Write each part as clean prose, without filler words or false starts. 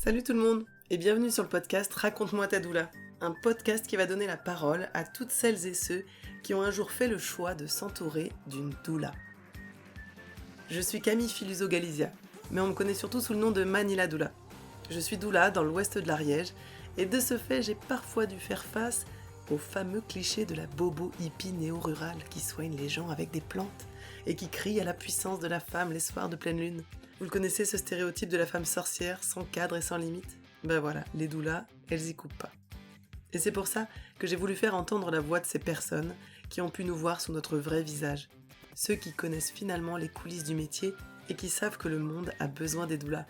Salut tout le monde et bienvenue sur le podcast Raconte-moi ta doula, un podcast qui va donner la parole à toutes celles et ceux qui ont un jour fait le choix de s'entourer d'une doula. Je suis Camille Filuso-Galizia, mais on me connaît surtout sous le nom de Manila Doula. Je suis doula dans l'ouest de l'Ariège et de ce fait j'ai parfois dû faire face au fameux cliché de la bobo hippie néo-rurale qui soigne les gens avec des plantes et qui crie à la puissance de la femme les soirs de pleine lune. Vous le connaissez, ce stéréotype de la femme sorcière, sans cadre et sans limite ? Ben voilà, les doulas, elles y coupent pas. Et c'est pour ça que j'ai voulu faire entendre la voix de ces personnes qui ont pu nous voir sous notre vrai visage. Ceux qui connaissent finalement les coulisses du métier et qui savent que le monde a besoin des doulas.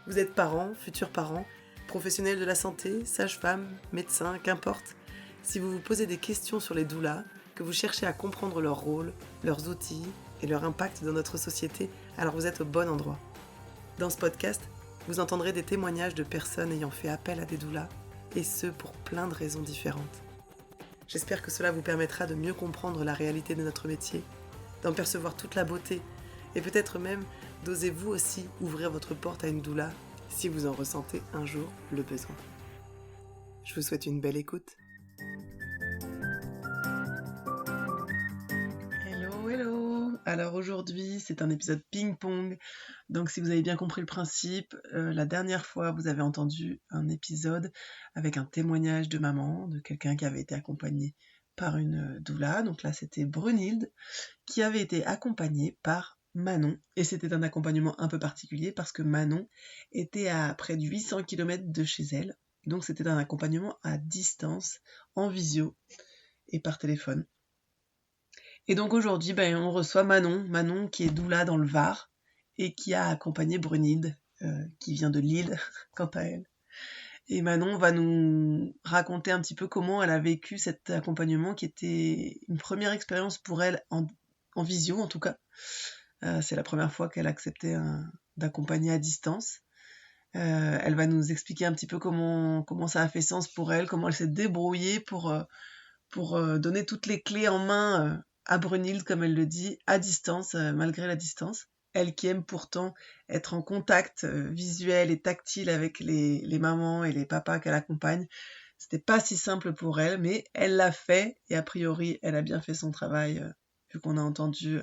Vous êtes parents, futurs parents, professionnels de la santé, sages-femmes, médecins, qu'importe. Si vous vous posez des questions sur les doulas, que vous cherchez à comprendre leur rôle, leurs outils et leur impact dans notre société, alors vous êtes au bon endroit. Dans ce podcast, vous entendrez des témoignages de personnes ayant fait appel à des doulas, et ce pour plein de raisons différentes. J'espère que cela vous permettra de mieux comprendre la réalité de notre métier, d'en percevoir toute la beauté, et peut-être même d'oser vous aussi ouvrir votre porte à une doula si vous en ressentez un jour le besoin. Je vous souhaite une belle écoute. Hello. Alors aujourd'hui, c'est un épisode ping-pong. Donc si vous avez bien compris le principe, la dernière fois, vous avez entendu un épisode avec un témoignage de maman, de quelqu'un qui avait été accompagné par une doula. Donc là, c'était Brunhilde, qui avait été accompagnée par Manon. Et c'était un accompagnement un peu particulier parce que Manon était à près de 800 km de chez elle. Donc c'était un accompagnement à distance, en visio et par téléphone. Et donc aujourd'hui, on reçoit Manon qui est doula dans le Var et qui a accompagné Brunhilde, qui vient de Lille, quant à elle. Et Manon va nous raconter un petit peu comment elle a vécu cet accompagnement qui était une première expérience pour elle en visio en tout cas. C'est la première fois qu'elle acceptait d'accompagner à distance. Elle va nous expliquer un petit peu comment ça a fait sens pour elle, comment elle s'est débrouillée pour donner toutes les clés en main à Brunhilde, comme elle le dit, à distance, malgré la distance. Elle qui aime pourtant être en contact visuel et tactile avec les mamans et les papas qu'elle accompagne. C'était pas si simple pour elle, mais elle l'a fait et a priori, elle a bien fait son travail, vu qu'on a entendu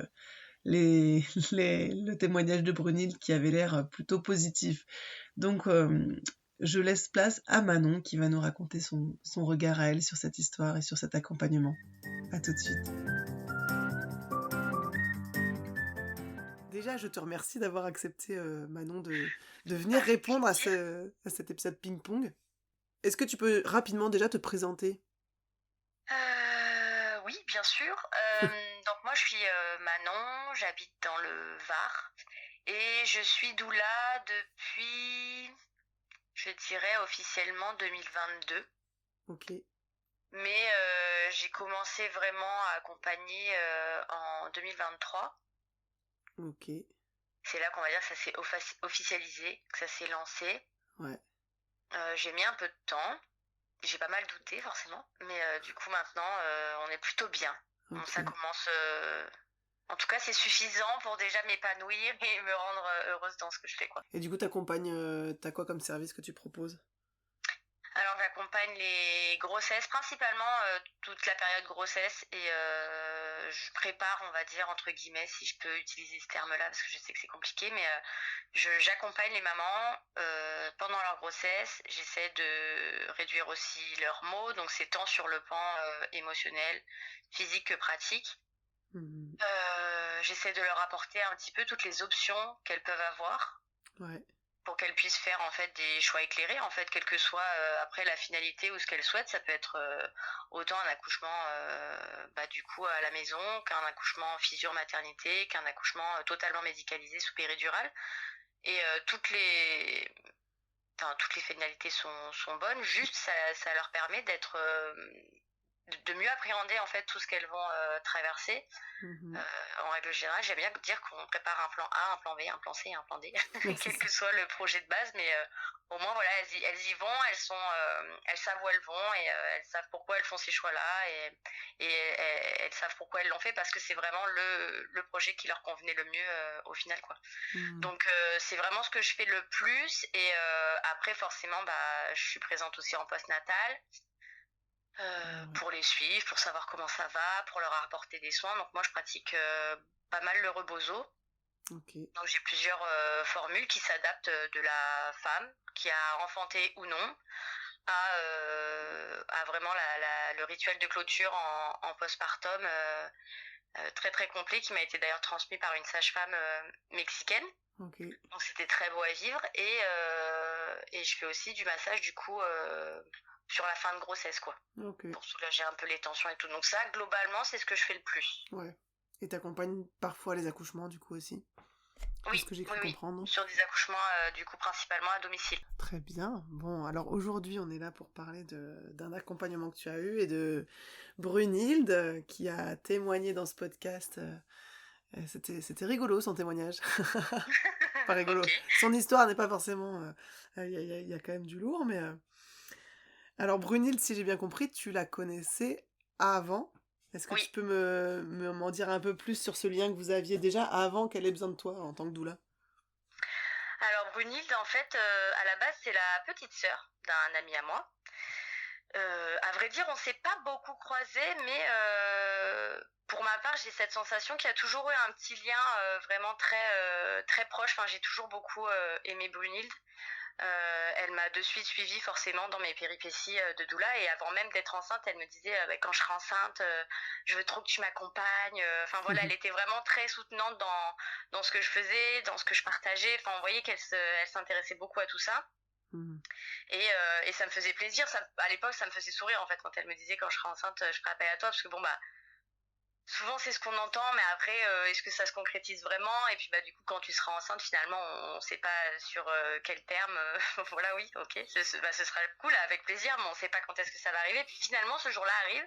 le témoignage de Brunhilde qui avait l'air plutôt positif. Donc, je laisse place à Manon qui va nous raconter son regard à elle sur cette histoire et sur cet accompagnement. À tout de suite. Déjà, je te remercie d'avoir accepté, Manon, de venir répondre à cet épisode ping-pong. Est-ce que tu peux rapidement déjà te présenter ? Oui, bien sûr. Donc moi, je suis Manon, j'habite dans le Var et je suis doula depuis, je dirais officiellement 2022. Ok. Mais j'ai commencé vraiment à accompagner en 2023. Ok. C'est là qu'on va dire que ça s'est officialisé, que ça s'est lancé. Ouais. J'ai mis un peu de temps. J'ai pas mal douté forcément, mais du coup maintenant on est plutôt bien. Ok. Donc ça commence. En tout cas, c'est suffisant pour déjà m'épanouir et me rendre heureuse dans ce que je fais, quoi. Et du coup, t'as quoi comme service que tu proposes ? Alors j'accompagne les grossesses, principalement toute la période grossesse et je prépare, on va dire, entre guillemets, si je peux utiliser ce terme-là, parce que je sais que c'est compliqué, mais j'accompagne les mamans pendant leur grossesse. J'essaie de réduire aussi leurs maux, donc c'est tant sur le plan émotionnel, physique que pratique. Mmh. J'essaie de leur apporter un petit peu toutes les options qu'elles peuvent avoir. Ouais. Pour qu'elles puissent faire en fait des choix éclairés, en fait, quelle que soit après la finalité ou ce qu'elles souhaitent. Ça peut être autant un accouchement du coup à la maison, qu'un accouchement en physio-maternité, qu'un accouchement totalement médicalisé sous péridurale. Et toutes les finalités sont bonnes, juste ça leur permet de mieux appréhender en fait tout ce qu'elles vont traverser. En règle générale, j'aime bien dire qu'on prépare un plan A, un plan B, un plan C, un plan D, Ouais, quel que soit le projet de base, mais au moins voilà, elles y vont, elles savent où elles vont et elles savent pourquoi elles font ces choix-là et elles savent pourquoi elles l'ont fait parce que c'est vraiment le projet qui leur convenait le mieux au final quoi. Donc c'est vraiment ce que je fais le plus et après forcément je suis présente aussi en postnatal. Pour les suivre, pour savoir comment ça va, pour leur apporter des soins. Donc moi, je pratique pas mal le rebozo. Ok. Donc j'ai plusieurs formules qui s'adaptent de la femme qui a enfanté ou non à vraiment le rituel de clôture en postpartum très très complet qui m'a été d'ailleurs transmis par une sage-femme mexicaine. Ok. Donc c'était très beau à vivre et je fais aussi du massage du coup sur la fin de grossesse quoi. Ok. Pour soulager un peu les tensions et tout. Donc ça, globalement, c'est ce que je fais le plus. Ouais. Et t'accompagnes parfois les accouchements du coup aussi, de Oui, ce que j'ai oui, cru oui. comprendre. Sur des accouchements, du coup, principalement à domicile. Très bien. Bon, alors aujourd'hui, on est là pour parler d'un accompagnement que tu as eu et de Brunhilde qui a témoigné dans ce podcast. C'était rigolo son témoignage. Pas rigolo. Ok. Son histoire n'est pas forcément. Il y a quand même du lourd, mais. Alors Brunhilde, si j'ai bien compris, tu la connaissais avant. Est-ce que tu Oui. peux m'en dire un peu plus sur ce lien que vous aviez déjà avant qu'elle ait besoin de toi en tant que doula? Alors Brunhilde, en fait, à la base, c'est la petite sœur d'un ami à moi. À vrai dire, on s'est pas beaucoup croisés, mais pour ma part, j'ai cette sensation qu'il y a toujours eu un petit lien vraiment très proche. Enfin, j'ai toujours beaucoup aimé Brunhilde. Elle m'a de suite suivie forcément dans mes péripéties de doula et avant même d'être enceinte, elle me disait bah, quand je serai enceinte, je veux trop que tu m'accompagnes. Enfin voilà, elle était vraiment très soutenante dans ce que je faisais, dans ce que je partageais. Enfin, on voyait elle s'intéressait beaucoup à tout ça. Et ça me faisait plaisir. À l'époque, ça me faisait sourire en fait quand elle me disait quand je serai enceinte, je ferai appel à toi parce que bon bah souvent c'est ce qu'on entend, mais après est-ce que ça se concrétise vraiment? Et puis bah du coup quand tu seras enceinte, finalement on sait pas sur quel terme. Voilà oui, ok, ce sera cool avec plaisir, mais on sait pas quand est-ce que ça va arriver. Puis finalement ce jour-là arrive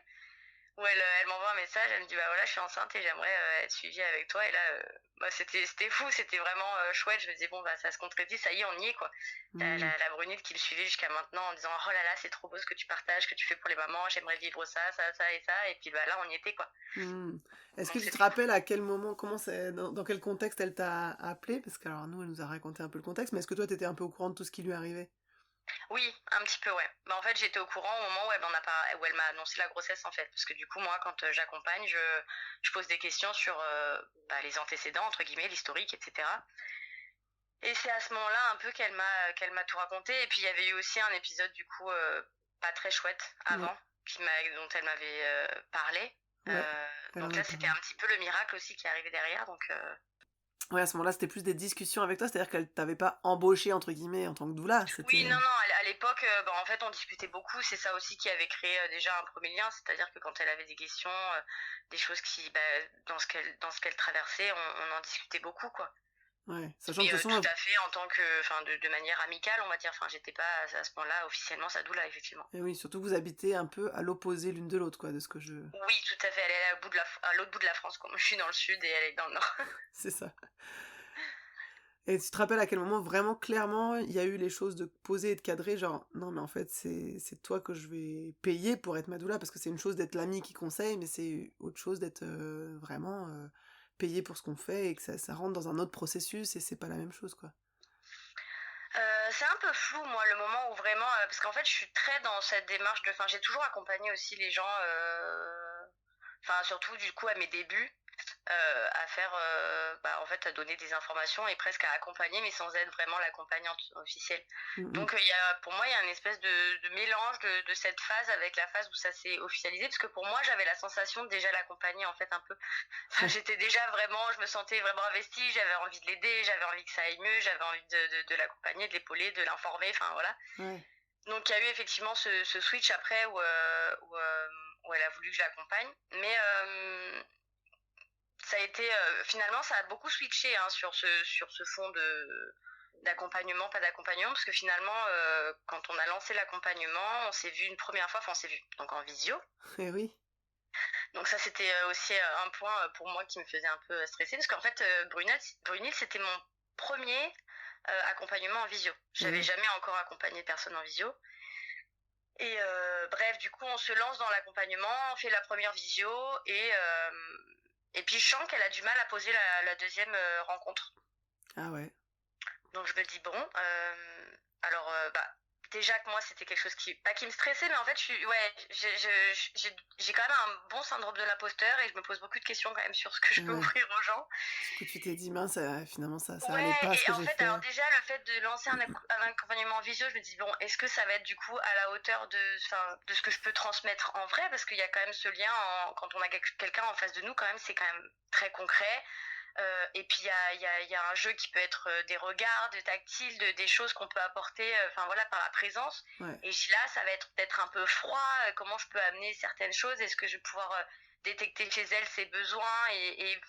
où elle m'envoie un message, elle me dit bah voilà je suis enceinte et j'aimerais être suivie avec toi et là c'était fou, c'était vraiment chouette. Je me disais bon bah ça se concrétise, ça y est on y est quoi. La Brunette qui le suivait jusqu'à maintenant en disant oh là là c'est trop beau ce que tu partages, que tu fais pour les mamans, j'aimerais vivre ça et ça et puis bah là on y était quoi. Est-ce que Donc tu te c'était cool. rappelles à quel moment, dans quel contexte elle t'a appelé? Parce que alors nous, elle nous a raconté un peu le contexte, mais est-ce que toi, t'étais un peu au courant de tout ce qui lui arrivait? Oui, un petit peu, ouais. Bah, en fait, j'étais au courant au moment où où elle m'a annoncé la grossesse, en fait. Parce que du coup, moi, quand j'accompagne, je pose des questions sur les antécédents, entre guillemets, l'historique, etc. Et c'est à ce moment-là un peu qu'elle m'a tout raconté. Et puis, il y avait eu aussi un épisode, du coup, pas très chouette Ouais, avant, dont elle m'avait parlé. ouais, elle en Donc a là, c'était parlé. un petit peu le miracle aussi qui est arrivé derrière. Donc, Ouais, à ce moment-là, c'était plus des discussions avec toi, c'est-à-dire qu'elle t'avait pas embauché, entre guillemets, en tant que doula, oui, c'était... non, non, à l'époque, en fait, on discutait beaucoup. C'est ça aussi qui avait créé déjà un premier lien. C'est-à-dire que quand elle avait des questions, des choses dans ce qu'elle traversait, on en discutait beaucoup, quoi. Ouais, sachant Mais que de toute tout façon, à fait en tant que, enfin, de manière amicale, on va dire. Enfin, j'étais pas à ce moment-là officiellement sa doula, effectivement. et oui, surtout que vous habitez un peu à l'opposé l'une de l'autre, quoi, de ce que je... Oui, tout à fait. Elle est à l'autre bout de la France, quoi. Moi, je suis dans le sud et elle est dans le nord. C'est ça. Et tu te rappelles à quel moment, vraiment, clairement, il y a eu les choses de poser et de cadrer, genre, non, mais en fait, c'est toi que je vais payer pour être ma doula, parce que c'est une chose d'être l'ami qui conseille, mais c'est autre chose d'être vraiment payé pour ce qu'on fait, et que ça rentre dans un autre processus, et c'est pas la même chose, quoi. C'est un peu flou, moi, le moment où vraiment, parce qu'en fait, je suis très dans cette démarche de, enfin, j'ai toujours accompagné aussi les gens, enfin, surtout du coup à mes débuts, à faire, en fait, à donner des informations et presque à accompagner, mais sans être vraiment l'accompagnante officielle. Mm, Donc, pour moi, il y a une espèce de mélange de cette phase avec la phase où ça s'est officialisé, parce que pour moi, j'avais la sensation de déjà l'accompagner en fait un peu. Enfin, j'étais déjà vraiment, je me sentais vraiment investie, j'avais envie de l'aider, j'avais envie que ça aille mieux, j'avais envie de l'accompagner, de l'épauler, de l'informer, enfin voilà. ouais. Donc il y a eu effectivement ce switch après où elle a voulu que je l'accompagne, mais ça a été finalement ça a beaucoup switché hein, sur ce fond d'accompagnement, pas d'accompagnement, parce que finalement, quand on a lancé l'accompagnement, on s'est vu une première fois, enfin on s'est vu donc en visio. Eh oui. Donc ça, c'était aussi un point pour moi qui me faisait un peu stresser, parce qu'en fait, Brunil, c'était mon premier accompagnement en visio. J'avais jamais encore accompagné personne en visio. Et bref, du coup, on se lance dans l'accompagnement, on fait la première visio, et puis je sens qu'elle a du mal à poser la deuxième rencontre. Ah ouais. Donc je me dis, bon, alors déjà que moi c'était quelque chose pas qui me stressait, mais en fait j'ai quand même un bon syndrome de l'imposteur et je me pose beaucoup de questions quand même sur ce que je peux offrir aux gens. Du coup tu t'es dit mince, finalement ça Ouais, allait pas ce et que en j'ai fait, fait. alors déjà le fait de lancer un accompagnement en visio, je me dis bon, est-ce que ça va être du coup à la hauteur de ce que je peux transmettre en vrai, parce qu'il y a quand même ce lien quand on a quelqu'un en face de nous, quand même c'est quand même très concret. Et puis il y a un jeu qui peut être des regards, de tactile, des choses qu'on peut apporter, par la présence. Ouais. Et là, ça va être peut-être un peu froid. Comment je peux amener certaines choses? Est-ce que je vais pouvoir détecter chez elle ses besoins et lui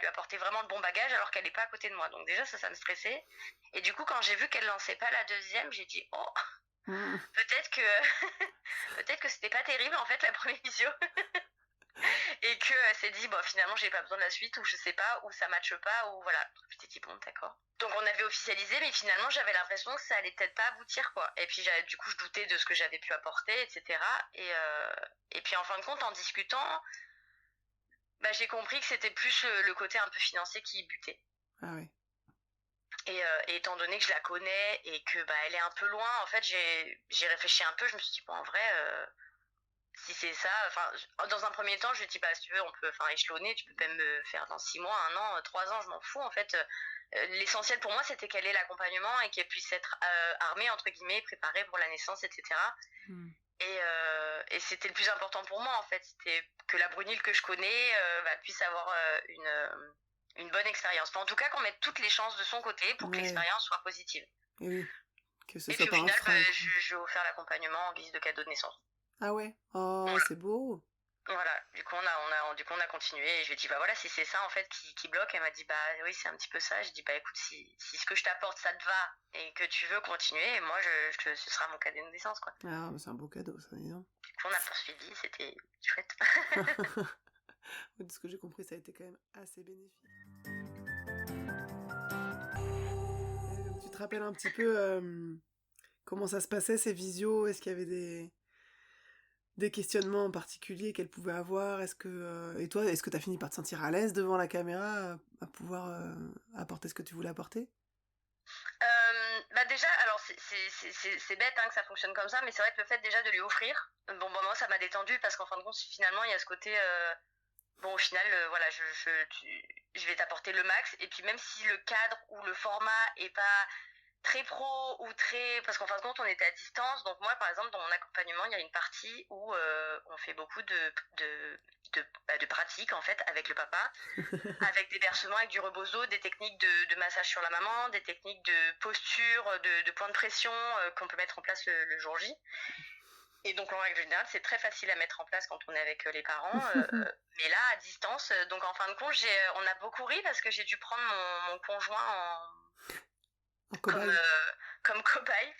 apporter vraiment le bon bagage alors qu'elle n'est pas à côté de moi. Donc déjà ça me stressait. Et du coup, quand j'ai vu qu'elle lançait pas la deuxième, j'ai dit peut-être que c'était pas terrible en fait la première visio. Et que s'est dit finalement j'ai pas besoin de la suite, ou je sais pas, ou ça matche pas, ou voilà. Je t'ai dit bon, d'accord. Donc on avait officialisé, mais finalement j'avais l'impression que ça allait peut-être pas aboutir, quoi. Et puis du coup je doutais de ce que j'avais pu apporter, etc. Et puis en fin de compte, en discutant, j'ai compris que c'était plus le côté un peu financier qui butait. Ah ouais. Et étant donné que je la connais et que elle est un peu loin, en fait j'ai réfléchi un peu, je me suis dit bon, en vrai si c'est ça, dans un premier temps je lui ai dit si tu veux on peut échelonner, tu peux même me faire dans 6 mois, 1 an, 3 ans, je m'en fous en fait. L'essentiel pour moi c'était qu'elle ait l'accompagnement et qu'elle puisse être armée entre guillemets, préparée pour la naissance, etc. Et c'était le plus important pour moi en fait, c'était que la Brunil que je connais puisse avoir une bonne expérience. En tout cas, qu'on mette toutes les chances de son côté pour que l'expérience soit positive. Et oui, que ce et soit puis pas au final, un frein. je vais offrir l'accompagnement en guise de cadeau de naissance. Ah ouais. Oh, voilà. C'est beau. Voilà, du coup on a continué et je lui ai dit voilà, si c'est ça en fait qui bloque. Elle m'a dit oui, c'est un petit peu ça. J'ai dit écoute, si ce que je t'apporte ça te va et que tu veux continuer, moi ce sera mon cadeau de naissance, quoi. Ah, c'est un beau cadeau ça, dis donc. Du coup on a poursuivi, c'était chouette. De ce que j'ai compris, ça a été quand même assez bénéfique. Tu te rappelles un petit peu comment ça se passait ces visios? Est-ce qu'il y avait des questionnements en particulier qu'elle pouvait avoir? Et toi, est-ce que tu as fini par te sentir à l'aise devant la caméra, à pouvoir apporter ce que tu voulais apporter? Déjà, alors c'est bête que ça fonctionne comme ça, mais c'est vrai que le fait déjà de lui offrir, moi ça m'a détendu, parce qu'en fin de compte, finalement, il y a ce côté, au final, voilà, je vais t'apporter le max, et puis même si le cadre ou le format est pas très pro ou très... Parce qu'en fin de compte, on était à distance. Donc moi, par exemple, dans mon accompagnement, il y a une partie où on fait beaucoup de pratiques, en fait, avec le papa, avec des bercements, avec du rebozo, des techniques de massage sur la maman, des techniques de posture, de point de pression qu'on peut mettre en place le jour J. Et donc, en règle générale, c'est très facile à mettre en place quand on est avec les parents. Mais là, à distance, donc en fin de compte, on a beaucoup ri parce que j'ai dû prendre mon conjoint comme cobaye.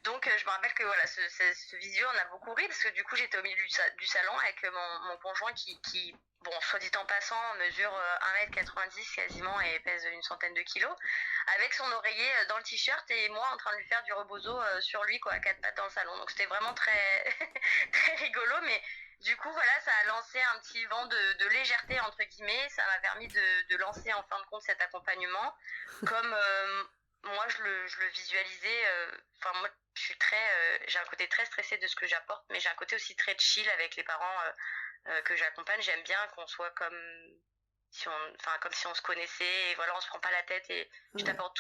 Donc je me rappelle que voilà, ce visio, on a beaucoup ri parce que du coup j'étais au milieu du salon avec mon conjoint qui, bon, soit dit en passant, mesure 1m90 quasiment et pèse une centaine de kilos, avec son oreiller dans le t-shirt et moi en train de lui faire du rebozo sur lui, quoi, à 4 pattes dans le salon. Donc c'était vraiment très, très rigolo, mais du coup voilà, ça a lancé un petit vent de légèreté entre guillemets. Ça m'a permis de lancer en fin de compte cet accompagnement comme moi je le visualisais. Moi je suis j'ai un côté très stressé de ce que j'apporte, mais j'ai un côté aussi très chill avec les parents que j'accompagne. J'aime bien qu'on soit comme si on se connaissait, et voilà, on se prend pas la tête, et je t'apporte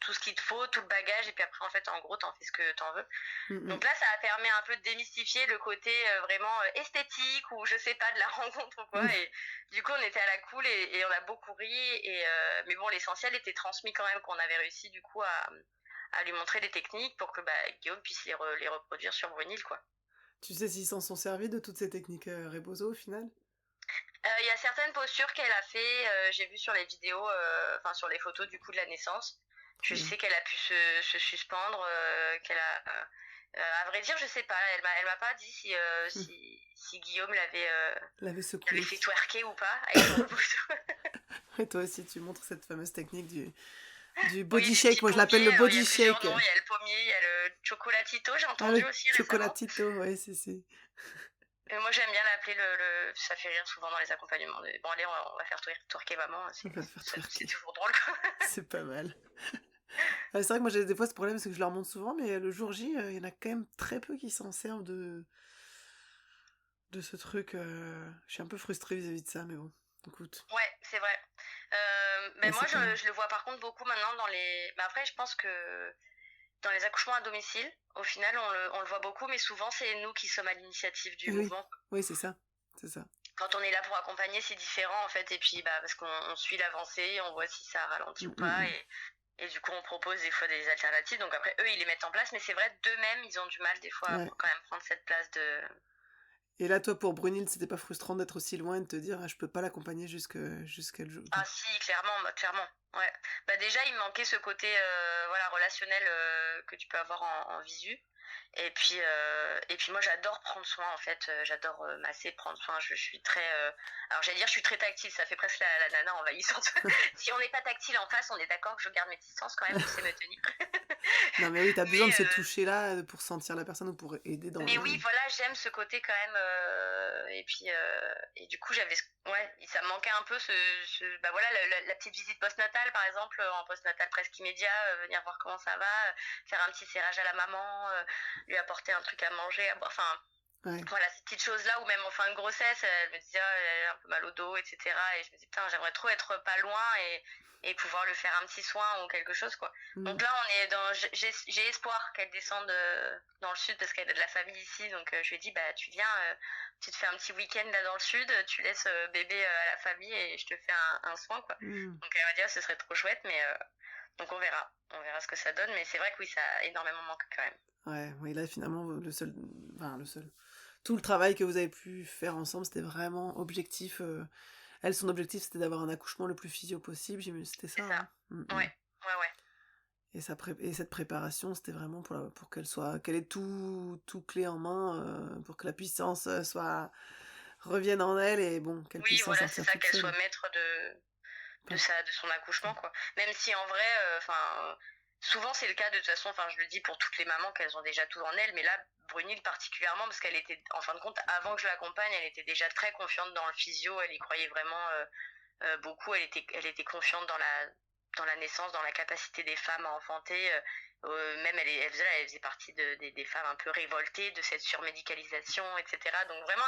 tout ce qu'il te faut, tout le bagage, et puis après en fait en gros t'en fais ce que t'en veux. Donc là ça a permis un peu de démystifier le côté vraiment esthétique, ou je sais pas, de la rencontre ou quoi. Et du coup on était à la cool et on a beaucoup ri, mais bon, l'essentiel était transmis quand même, qu'on avait réussi du coup à lui montrer des techniques pour que Guillaume puisse les reproduire sur Brunil, quoi. Tu sais s'ils s'en sont servis de toutes ces techniques rebozo au final? Il y a certaines postures qu'elle a fait, j'ai vu sur les vidéos, sur les photos du coup de la naissance. Trop Je bien. sais qu'elle a pu se suspendre, qu'elle a. À vrai dire, je sais pas. Elle m'a pas dit si Guillaume L'avait l'avait secoué. fait twerker ou pas avec son poteau. Et toi aussi, tu montres cette fameuse technique du Oui, body du shake. petit Moi, je l'appelle le pommier. Alors, il y a body plusieurs shake. noms. Il y a le pommier, il y a le chocolatito, j'ai Ah, le entendu aussi récemment. chocolatito, ouais, c'est. Et moi, j'aime bien l'appeler ça fait rire souvent dans les accompagnements. Bon, allez, on va faire twerker maman. On va faire C'est twerker. toujours drôle, quoi. C'est pas mal. C'est vrai que moi j'ai des fois ce problème, c'est que je leur montre souvent, mais le jour J, il y en a quand même très peu qui s'en servent de ce truc. Je suis un peu frustrée vis-à-vis de ça, mais bon, écoute. Ouais, c'est vrai. Mais Bah, moi, c'est pas. je le vois par contre beaucoup maintenant dans les. Mais après, je pense que dans les accouchements à domicile, au final, on le voit beaucoup, mais souvent, c'est nous qui sommes à l'initiative du Eh oui, mouvement. oui, c'est ça. C'est ça. Quand on est là pour accompagner, c'est différent en fait. Et puis, bah, parce qu'on suit l'avancée, on voit si ça ralentit Mm, ou mm, pas. mm. Et du coup, on propose des fois des alternatives. Donc après, eux, ils les mettent en place. Mais c'est vrai, d'eux-mêmes, ils ont du mal des fois à Ouais. quand même prendre cette place de. Et là, toi, pour Brunil, c'était pas frustrant d'être aussi loin et de te dire, ah, je peux pas l'accompagner jusqu'à le jour. Ah si, clairement, bah, clairement. Ouais. Bah déjà, il me manquait ce côté voilà relationnel que tu peux avoir en visu. Et puis moi j'adore prendre soin en fait, j'adore masser, prendre soin. Je suis très alors j'allais dire je suis très tactile, ça fait presque la nana envahissante. Si on n'est pas tactile en face, on est d'accord que je garde mes distances quand même, je sais me tenir. Non, mais oui, t'as besoin mais de ce toucher-là pour sentir la personne ou pour aider dans Mais oui, le. voilà, j'aime ce côté quand même. Et du coup, ouais, ça me manquait un peu bah voilà, la petite visite postnatale, par exemple, en postnatal presque immédiat, venir voir comment ça va, faire un petit serrage à la maman, lui apporter un truc à manger, à boire. Enfin, Ouais. voilà, ces petites choses-là, ou même en fin de grossesse, elle me disait, ah, elle a un peu mal au dos, etc. Et je me disais, putain, j'aimerais trop être pas loin et pouvoir lui faire un petit soin ou quelque chose, quoi. Mm. Donc là, j'ai espoir qu'elle descende dans le sud parce qu'elle a de la famille ici. Donc je lui ai dit, bah, tu viens, tu te fais un petit week-end là dans le sud, tu laisses bébé à la famille et je te fais un soin, quoi. Mm. Donc elle m'a dit, ah, ce serait trop chouette, mais donc on verra. On verra ce que ça donne. Mais c'est vrai que oui, ça a énormément manqué quand même. Ouais, oui, là, finalement, le seul. Enfin, le seul. Tout le travail que vous avez pu faire ensemble, c'était vraiment objectif. Elle, son objectif, c'était d'avoir un accouchement le plus physio possible. C'était ça, C'est hein. ça. Mm, Ouais, mm. ouais. Et cette préparation, c'était vraiment pour qu'elle ait tout clé en main, pour que la puissance revienne en elle et bon, qu'elle Oui, puisse s'en voilà, c'est sortir ça, toute qu'elle soit seule. maître Pas- de son accouchement, quoi. Même si en vrai, enfin, souvent c'est le cas de toute façon, enfin, je le dis pour toutes les mamans qu'elles ont déjà tout en elles, mais là, Brunil particulièrement, parce qu'elle était, en fin de compte, avant que je l'accompagne, elle était déjà très confiante dans le physio, elle y croyait vraiment beaucoup, elle était confiante dans la naissance, dans la capacité des femmes à enfanter. Même elle faisait partie des femmes un peu révoltées de cette surmédicalisation, etc. Donc vraiment,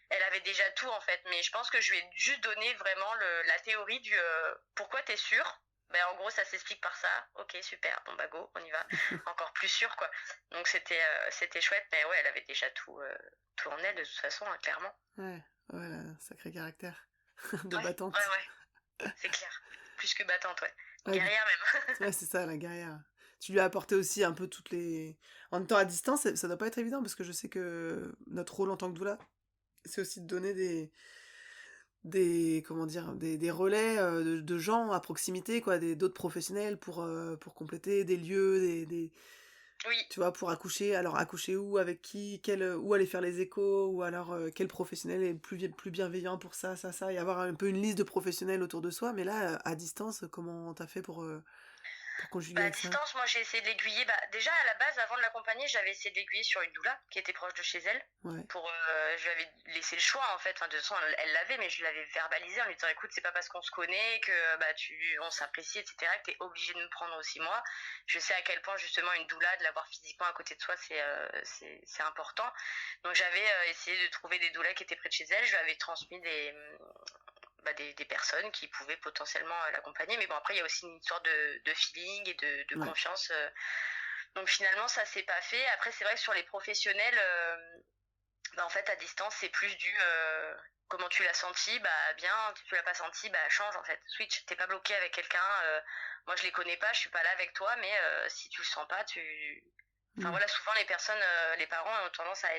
elle avait déjà tout en fait. Mais je pense que je lui ai juste donné vraiment la théorie du pourquoi t'es sûr. Ben, en gros, ça s'explique par ça. Ok, super. Bon bah go, on y va. Encore plus sûr quoi. Donc c'était chouette. Mais ouais, elle avait déjà tout en elle de toute façon, hein, clairement. Ouais, voilà, sacré caractère de Ouais, battante. c'est clair. Plus que battante, ouais. Ouais, Guerrière même. ouais, c'est ça, la guerrière. Tu lui as apporté aussi un peu toutes les. En même temps, à distance, ça doit pas être évident parce que je sais que notre rôle en tant que doula, c'est aussi de donner comment dire, des relais de gens à proximité, quoi, d'autres professionnels pour compléter des lieux, Oui, tu vois, pour accoucher. Alors, accoucher où, avec qui, où aller faire les échos, ou alors quel professionnel est plus bienveillant pour ça, et avoir un peu une liste de professionnels autour de soi. Mais là, à distance, comment t'as fait pour conjuguer bah, à avec ça? distance, moi j'ai essayé de l'aiguiller. Bah, déjà à la base, avant de l'accompagner, j'avais essayé de l'aiguiller sur une doula qui était proche de chez elle. Ouais. Je lui avais laissé le choix en fait. Enfin, de toute façon, elle l'avait, mais je l'avais verbalisé en lui disant écoute, c'est pas parce qu'on se connaît que bah on s'apprécie, etc. Que t'es obligé de me prendre aussi moi. Je sais à quel point justement une doula, de l'avoir physiquement à côté de soi, c'est important. Donc j'avais essayé de trouver des doulas qui étaient près de chez elle. Je lui avais transmis des personnes qui pouvaient potentiellement l'accompagner. Mais bon, après, il y a aussi une histoire de feeling et de Ouais. confiance. Donc finalement, ça s'est pas fait. Après, c'est vrai que sur les professionnels, bah, en fait, à distance, c'est plus du comment tu l'as senti, bah bien, tu l'as pas senti, bah change en fait. Switch, t'es pas bloqué avec quelqu'un. Moi, je les connais pas, je suis pas là avec toi, mais si tu le sens pas, Enfin Mm. voilà, souvent les personnes, les parents ont tendance à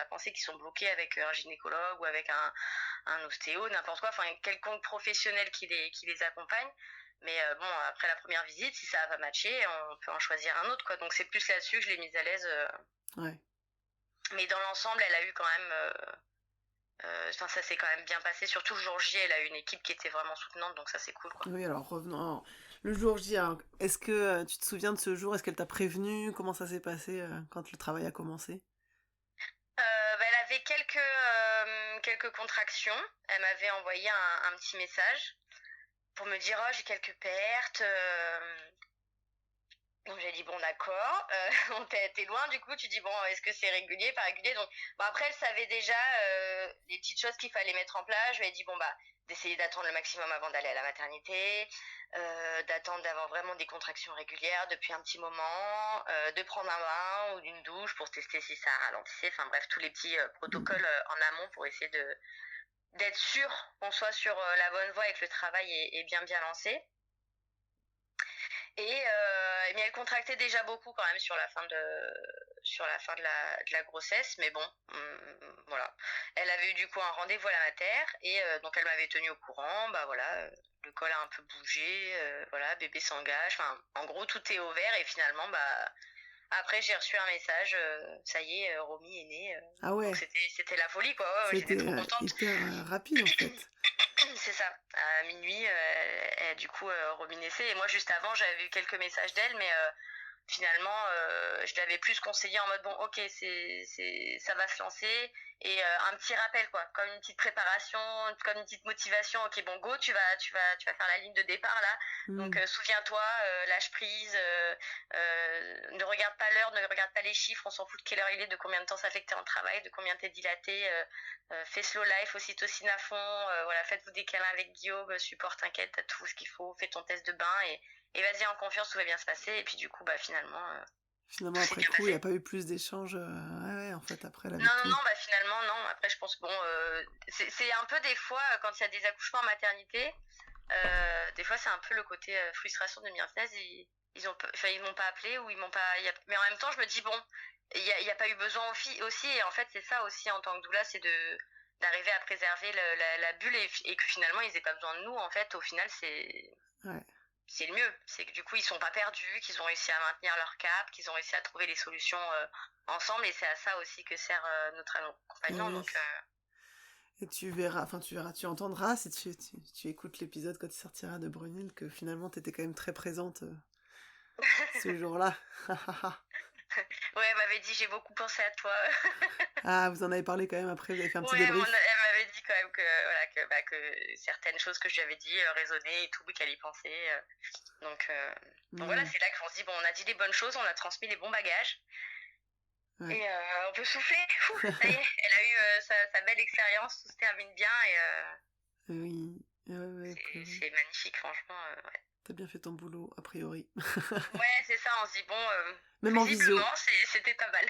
penser qu'ils sont bloqués avec un gynécologue ou avec un ostéo, n'importe quoi, enfin quelconque professionnel qui les accompagne. Mais bon, après la première visite, si ça va pas matcher, on peut en choisir un autre, quoi. Donc c'est plus là-dessus que je l'ai mise à l'aise. Ouais. Mais dans l'ensemble, elle a eu quand même... ça s'est quand même bien passé. Surtout le jour J, elle a eu une équipe qui était vraiment soutenante, donc ça c'est cool, quoi. Oui, alors revenons. Alors, le jour J, alors, est-ce que tu te souviens de ce jour? Est-ce qu'elle t'a prévenu? Comment ça s'est passé quand le travail a commencé? Elle avait quelques contractions. Elle m'avait envoyé un petit message pour me dire oh j'ai quelques pertes. Donc j'ai dit bon d'accord. T'es loin du coup. Tu dis bon est-ce que c'est régulier pas régulier. Donc bon après elle savait déjà les petites choses qu'il fallait mettre en place. Je lui ai dit bon bah d'essayer d'attendre le maximum avant d'aller à la maternité, d'attendre d'avoir vraiment des contractions régulières depuis un petit moment, de prendre un bain ou une douche pour tester si ça ralentissait. Enfin bref tous les petits protocoles en amont pour essayer d'être sûr qu'on soit sur la bonne voie et que le travail est bien lancé. Mais elle contractait déjà beaucoup quand même sur la fin de la grossesse, mais bon, voilà. Elle avait eu du coup un rendez-vous à la mater et donc elle m'avait tenue au courant. Bah voilà, le col a un peu bougé, voilà, bébé s'engage. Enfin, en gros tout est au vert et finalement bah après j'ai reçu un message, ça y est, Romy est née. Ah Donc ouais, c'était la folie quoi. Ouais, j'étais c'était trop contente. hyper rapide en fait. C'est ça. À minuit, du coup, Romy naissait. Et moi, juste avant, j'avais eu quelques messages d'elle, mais finalement, je l'avais plus conseillé en mode bon, ok, ça va se lancer. Et un petit rappel, quoi, comme une petite préparation, comme une petite motivation. Ok, bon, go, tu vas faire la ligne de départ là. Donc, souviens-toi, lâche prise, ne regarde pas l'heure, ne regarde pas les chiffres, on s'en fout de quelle heure il est, de combien de temps ça fait que t'es en travail, de combien t'es dilaté. Fais slow life, ocytocine à fond, voilà, faites-vous des câlins avec Guillaume, support, t'inquiète, t'as tout ce qu'il faut, fais ton test de bain et vas-y en confiance, tout va bien se passer. Et puis du coup, bah finalement, Finalement, tout s'est après bien coup, il n'y a passé. pas eu plus d'échanges. Ouais, en fait, après, elle avait Non, tout. bah finalement, non. Après, je pense, bon, c'est un peu des fois, quand il y a des accouchements en maternité, des fois, c'est un peu le côté frustration de me dire, punaise, ils m'ont pas appelé ou ils m'ont pas. Mais en même temps, je me dis, bon, il y a pas eu besoin aussi. Et en fait, c'est ça aussi en tant que doula, c'est d'arriver à préserver la bulle et que finalement, ils aient pas besoin de nous. En fait, au final, Ouais. c'est le mieux. C'est que du coup, ils sont pas perdus, qu'ils ont réussi à maintenir leur cap, qu'ils ont réussi à trouver les solutions ensemble. Et c'est à ça aussi que sert notre Eh accompagnement. oui. Donc, Et tu entendras si tu écoutes l'épisode quand il sortira de Brunil que finalement t'étais quand même très présente ce jour-là. ouais, elle m'avait dit, j'ai beaucoup pensé à toi. Ah, vous en avez parlé quand même après, vous avez fait un petit Ouais, elle débrief. m'avait dit quand même que, voilà, que certaines choses que je lui avais dit résonnaient et tout, qu'elle y pensait. Donc voilà, c'est là qu'on se dit, bon, on a dit les bonnes choses, on a transmis les bons bagages. Ouais. Et on peut souffler. Ça y est, elle a eu sa belle expérience, tout se termine bien et Oui. Ouais, c'est magnifique, franchement. Ouais. T'as bien fait ton boulot, a priori. Ouais, c'est ça, on se dit, bon, Même en visio. visiblement, c'était pas mal.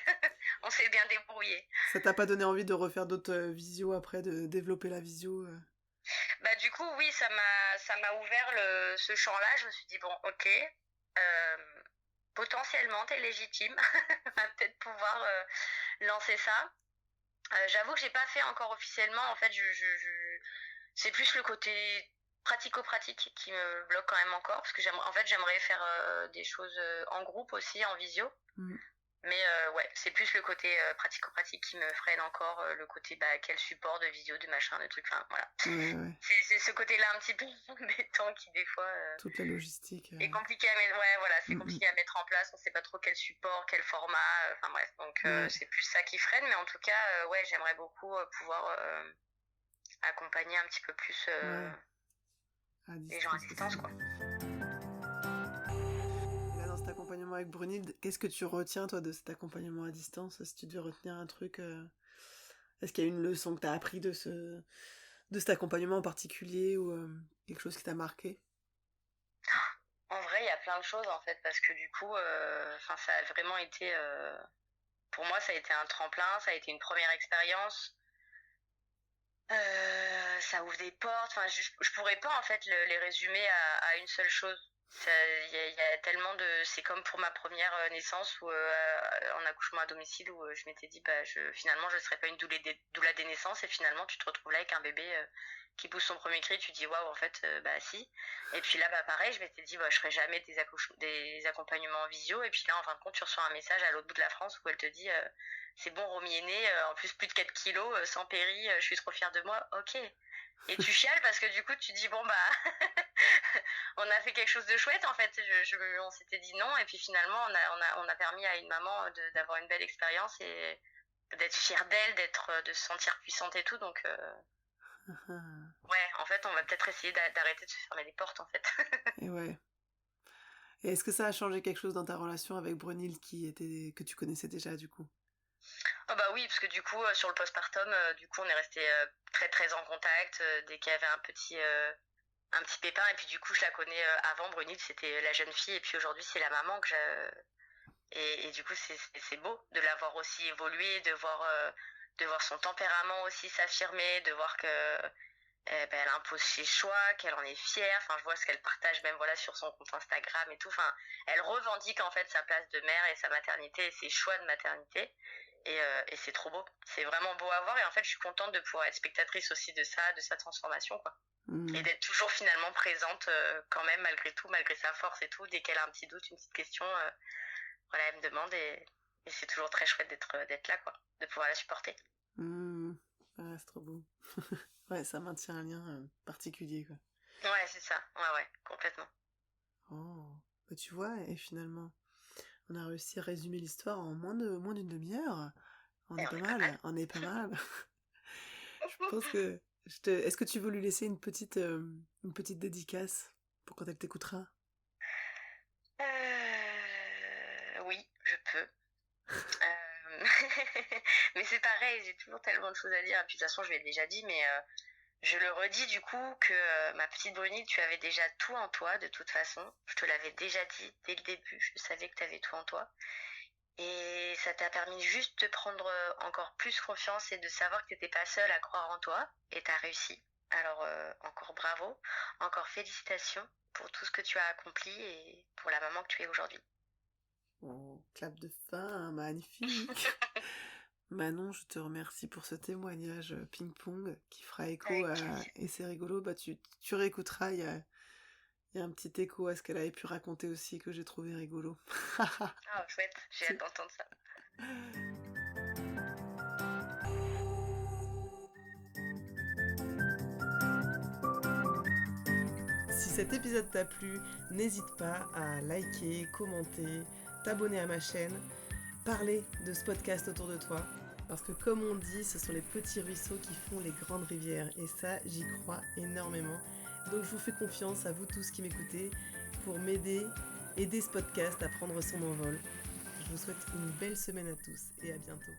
On s'est bien débrouillé. Ça t'a pas donné envie de refaire d'autres visios après, de développer la visio Bah du coup oui ça m'a ouvert ce champ-là. Je me suis dit bon ok, euh, potentiellement t'es légitime, on va peut-être pouvoir lancer ça. J'avoue que j'ai pas fait encore officiellement. En fait c'est plus le côté pratico-pratique qui me bloque quand même encore parce que j'aimerais faire des choses en groupe aussi en visio. Mais ouais, c'est plus le côté pratico-pratique qui me freine encore, le côté bah, quel support de visio, de machin, de trucs, enfin voilà. Ouais. C'est ce côté-là un petit peu embêtant qui des fois Toute la logistique. est compliqué à mettre, ouais voilà, c'est compliqué à mettre en place, on sait pas trop quel support, quel format, enfin bref, donc c'est plus ça qui freine, mais en tout cas, ouais, j'aimerais beaucoup pouvoir accompagner un petit peu plus les gens à distance, quoi. Dans cet accompagnement avec Brunilde, qu'est-ce que tu retiens, toi, de cet accompagnement à distance? Si tu devais retenir un truc, est-ce qu'il y a une leçon que tu as appris de cet accompagnement en particulier ou quelque chose qui t'a marqué? En vrai, il y a plein de choses, en fait, parce que du coup, ça a vraiment été... pour moi, ça a été un tremplin, ça a été une première expérience. Ça ouvre des portes. Enfin, je pourrais pas, en fait, les résumer à une seule chose. Il y a tellement de... C'est comme pour ma première naissance ou en accouchement à domicile où je m'étais dit, finalement, je ne serais pas une doula des naissances et finalement, tu te retrouves là avec un bébé qui pousse son premier cri, tu te dis, waouh, en fait, si. Et puis là, pareil, je m'étais dit, je ferai jamais des accompagnements en visio. Et puis là, en fin de compte, tu reçois un message à l'autre bout de la France où elle te dit, c'est bon, Romy est né, en plus de 4 kilos, sans péri, je suis trop fière de moi. Ok. Et tu chiales parce que du coup, tu dis, on a fait quelque chose de chouette en fait. On s'était dit non et puis finalement on a permis à une maman d'avoir une belle expérience et d'être fière d'elle, de se sentir puissante et tout. Donc ouais, en fait on va peut-être essayer d'arrêter de se fermer les portes en fait. Et ouais. Et est-ce que ça a changé quelque chose dans ta relation avec Brunhilde que tu connaissais déjà du coup? Oh bah oui, parce que du coup sur le postpartum, du coup on est resté très très en contact dès qu'il y avait un petit pépin et puis du coup je la connais avant Brunhilde c'était la jeune fille et puis aujourd'hui c'est la maman que et du coup c'est beau de la voir aussi évoluer, de voir son tempérament aussi s'affirmer, de voir que elle impose ses choix, qu'elle en est fière. Enfin, je vois ce qu'elle partage même voilà sur son compte Instagram et tout. Enfin, elle revendique en fait sa place de mère et sa maternité et ses choix de maternité. Et c'est trop beau. C'est vraiment beau à voir. Et en fait, je suis contente de pouvoir être spectatrice aussi de ça, de sa transformation, quoi. Et d'être toujours finalement présente quand même malgré tout, malgré sa force et tout. Dès qu'elle a un petit doute, une petite question, voilà, elle me demande et c'est toujours très chouette d'être là, quoi, de pouvoir la supporter. Ah, c'est trop beau. Ouais, ça maintient un lien particulier, quoi. Ouais, c'est ça. Ouais, complètement. Oh, bah, tu vois, et finalement, on a réussi à résumer l'histoire en moins d'une demi-heure. On Et est on pas est pas mal, mal. on est pas mal. Je pense que est-ce que tu veux lui laisser une petite dédicace pour quand elle t'écoutera? Oui, je peux. Mais c'est pareil, j'ai toujours tellement de choses à dire. Et puis de toute façon, je l'ai déjà dit, mais je le redis du coup que ma petite Brunille, tu avais déjà tout en toi de toute façon. Je te l'avais déjà dit dès le début, je savais que tu avais tout en toi. Et ça t'a permis juste de prendre encore plus confiance et de savoir que tu n'étais pas seule à croire en toi. Et tu as réussi. Alors encore bravo, encore félicitations pour tout ce que tu as accompli et pour la maman que tu es aujourd'hui. Oh, clap de fin, magnifique. Manon, je te remercie pour ce témoignage ping-pong qui fera écho Avec à... plaisir. Et c'est rigolo, bah tu réécouteras, il y a un petit écho à ce qu'elle avait pu raconter aussi que j'ai trouvé rigolo. Ah, chouette, j'ai hâte d'entendre ça. Si cet épisode t'a plu, n'hésite pas à liker, commenter, t'abonner à ma chaîne, parler de ce podcast autour de toi. Parce que comme on dit, ce sont les petits ruisseaux qui font les grandes rivières. Et ça, j'y crois énormément. Donc je vous fais confiance à vous tous qui m'écoutez pour aider ce podcast à prendre son envol. Je vous souhaite une belle semaine à tous et à bientôt.